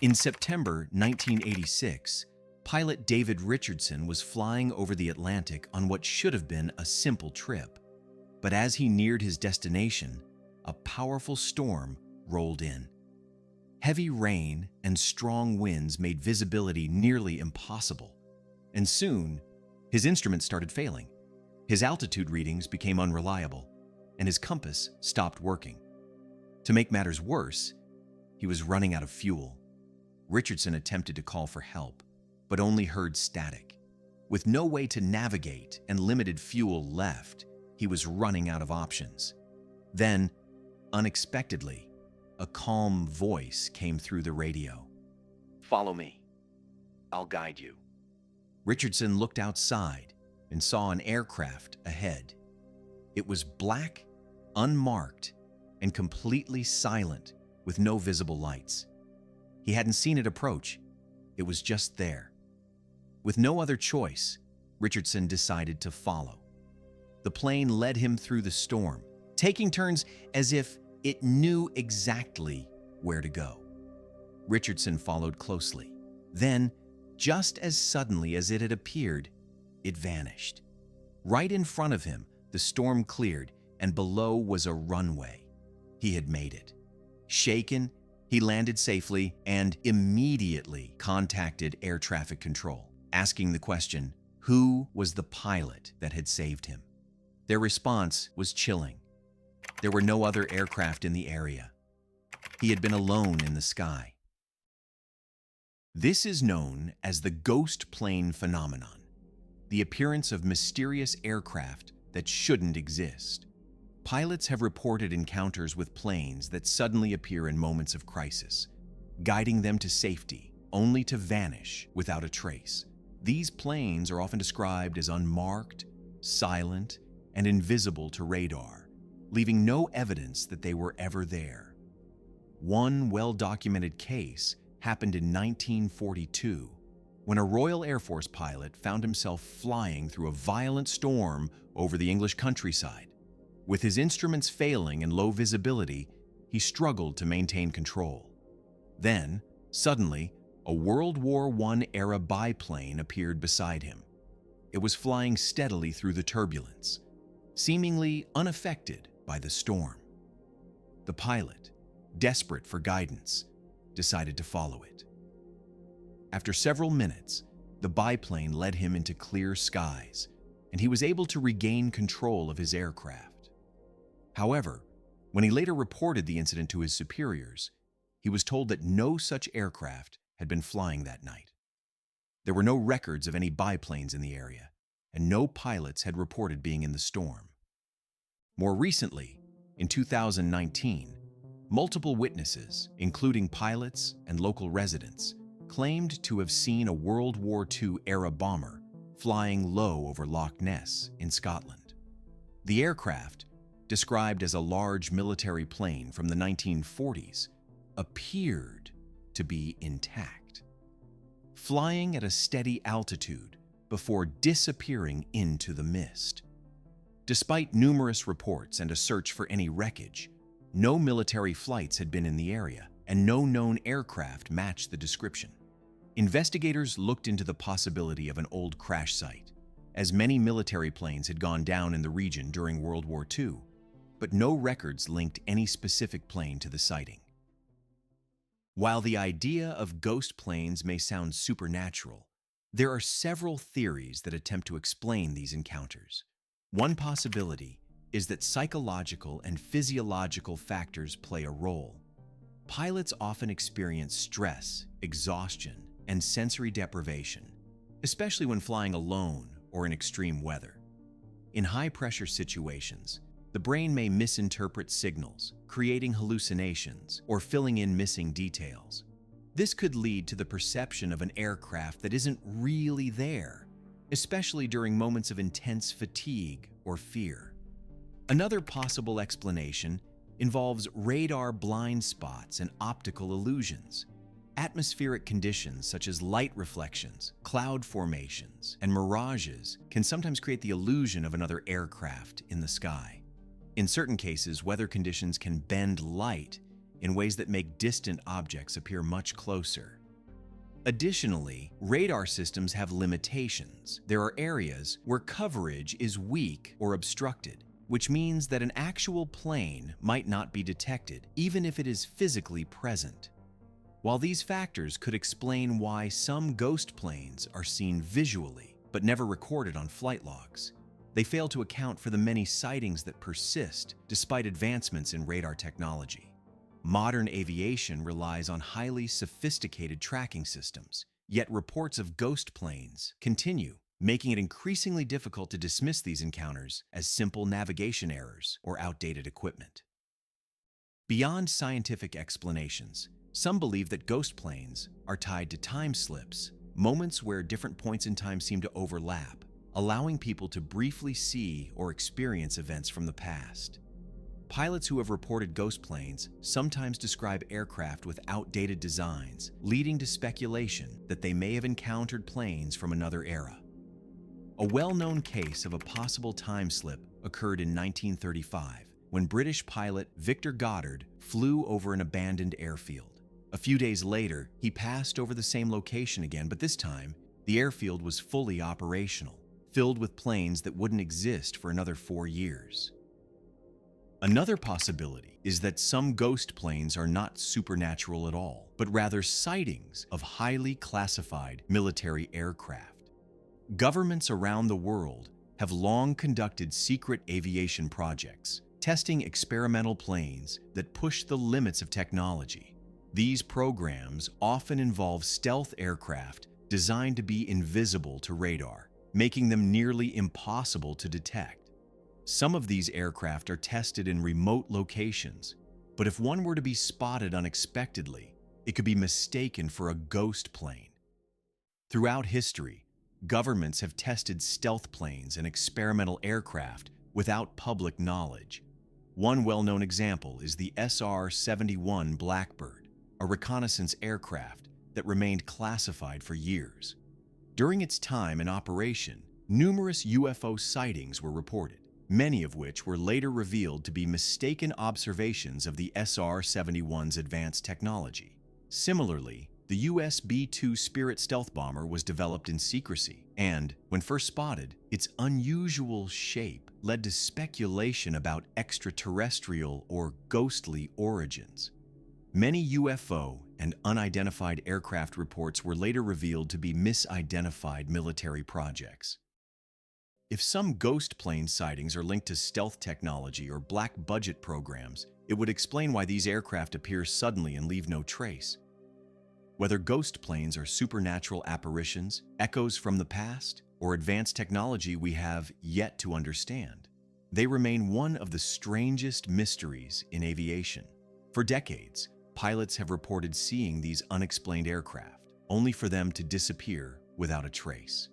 In September 1986, pilot David Richardson was flying over the Atlantic on what should have been a simple trip. But as he neared his destination, a powerful storm rolled in. Heavy rain and strong winds made visibility nearly impossible, and soon, his instruments started failing. His altitude readings became unreliable, and his compass stopped working. To make matters worse, he was running out of fuel. Richardson attempted to call for help, but only heard static. With no way to navigate and limited fuel left, he was running out of options. Then, unexpectedly, a calm voice came through the radio. Follow me. I'll guide you. Richardson looked outside and saw an aircraft ahead. It was black, unmarked, and completely silent, with no visible lights. He hadn't seen it approach. It was just there. With no other choice, Richardson decided to follow. The plane led him through the storm, taking turns as if it knew exactly where to go. Richardson followed closely. Then, just as suddenly as it had appeared, it vanished. Right in front of him, the storm cleared, and below was a runway. He had made it. Shaken, he landed safely and immediately contacted air traffic control, asking the question, who was the pilot that had saved him? Their response was chilling. There were no other aircraft in the area. He had been alone in the sky. This is known as the ghost plane phenomenon, the appearance of mysterious aircraft that shouldn't exist. Pilots have reported encounters with planes that suddenly appear in moments of crisis, guiding them to safety, only to vanish without a trace. These planes are often described as unmarked, silent, and invisible to radar, leaving no evidence that they were ever there. One well-documented case happened in 1942, when a Royal Air Force pilot found himself flying through a violent storm over the English countryside. With his instruments failing and low visibility, he struggled to maintain control. Then, suddenly, a World War I-era biplane appeared beside him. It was flying steadily through the turbulence, seemingly unaffected by the storm. The pilot, desperate for guidance, decided to follow it. After several minutes, the biplane led him into clear skies, and he was able to regain control of his aircraft. However, when he later reported the incident to his superiors, he was told that no such aircraft had been flying that night. There were no records of any biplanes in the area, and no pilots had reported being in the storm. More recently, in 2019, multiple witnesses, including pilots and local residents, claimed to have seen a World War II-era bomber flying low over Loch Ness in Scotland. The aircraft, described as a large military plane from the 1940s, appeared to be intact, flying at a steady altitude before disappearing into the mist. Despite numerous reports and a search for any wreckage, no military flights had been in the area, and no known aircraft matched the description. Investigators looked into the possibility of an old crash site, as many military planes had gone down in the region during World War II, but no records linked any specific plane to the sighting. While the idea of ghost planes may sound supernatural, there are several theories that attempt to explain these encounters. One possibility is that psychological and physiological factors play a role. Pilots often experience stress, exhaustion, and sensory deprivation, especially when flying alone or in extreme weather. In high-pressure situations, the brain may misinterpret signals, creating hallucinations or filling in missing details. This could lead to the perception of an aircraft that isn't really there, especially during moments of intense fatigue or fear. Another possible explanation involves radar blind spots and optical illusions. Atmospheric conditions such as light reflections, cloud formations, and mirages can sometimes create the illusion of another aircraft in the sky. In certain cases, weather conditions can bend light in ways that make distant objects appear much closer. Additionally, radar systems have limitations. There are areas where coverage is weak or obstructed, which means that an actual plane might not be detected, even if it is physically present. While these factors could explain why some ghost planes are seen visually but never recorded on flight logs, they fail to account for the many sightings that persist despite advancements in radar technology. Modern aviation relies on highly sophisticated tracking systems, yet reports of ghost planes continue, making it increasingly difficult to dismiss these encounters as simple navigation errors or outdated equipment. Beyond scientific explanations, some believe that ghost planes are tied to time slips, moments where different points in time seem to overlap, allowing people to briefly see or experience events from the past. Pilots who have reported ghost planes sometimes describe aircraft with outdated designs, leading to speculation that they may have encountered planes from another era. A well-known case of a possible time slip occurred in 1935, when British pilot Victor Goddard flew over an abandoned airfield. A few days later, he passed over the same location again, but this time, the airfield was fully operational, filled with planes that wouldn't exist for another 4 years. Another possibility is that some ghost planes are not supernatural at all, but rather sightings of highly classified military aircraft. Governments around the world have long conducted secret aviation projects, testing experimental planes that push the limits of technology. These programs often involve stealth aircraft designed to be invisible to radar, making them nearly impossible to detect. Some of these aircraft are tested in remote locations, but if one were to be spotted unexpectedly, it could be mistaken for a ghost plane. Throughout history, governments have tested stealth planes and experimental aircraft without public knowledge. One well-known example is the SR-71 Blackbird, a reconnaissance aircraft that remained classified for years. During its time in operation, numerous UFO sightings were reported, many of which were later revealed to be mistaken observations of the SR-71's advanced technology. Similarly, the US B-2 Spirit stealth bomber was developed in secrecy, and, when first spotted, its unusual shape led to speculation about extraterrestrial or ghostly origins. Many UFO and unidentified aircraft reports were later revealed to be misidentified military projects. If some ghost plane sightings are linked to stealth technology or black budget programs, it would explain why these aircraft appear suddenly and leave no trace. Whether ghost planes are supernatural apparitions, echoes from the past, or advanced technology we have yet to understand, they remain one of the strangest mysteries in aviation. For decades, pilots have reported seeing these unexplained aircraft, only for them to disappear without a trace.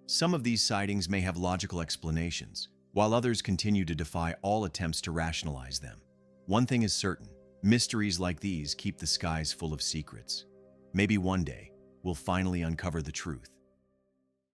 Some of these sightings may have logical explanations, while others continue to defy all attempts to rationalize them. One thing is certain: mysteries like these keep the skies full of secrets. Maybe one day, we'll finally uncover the truth.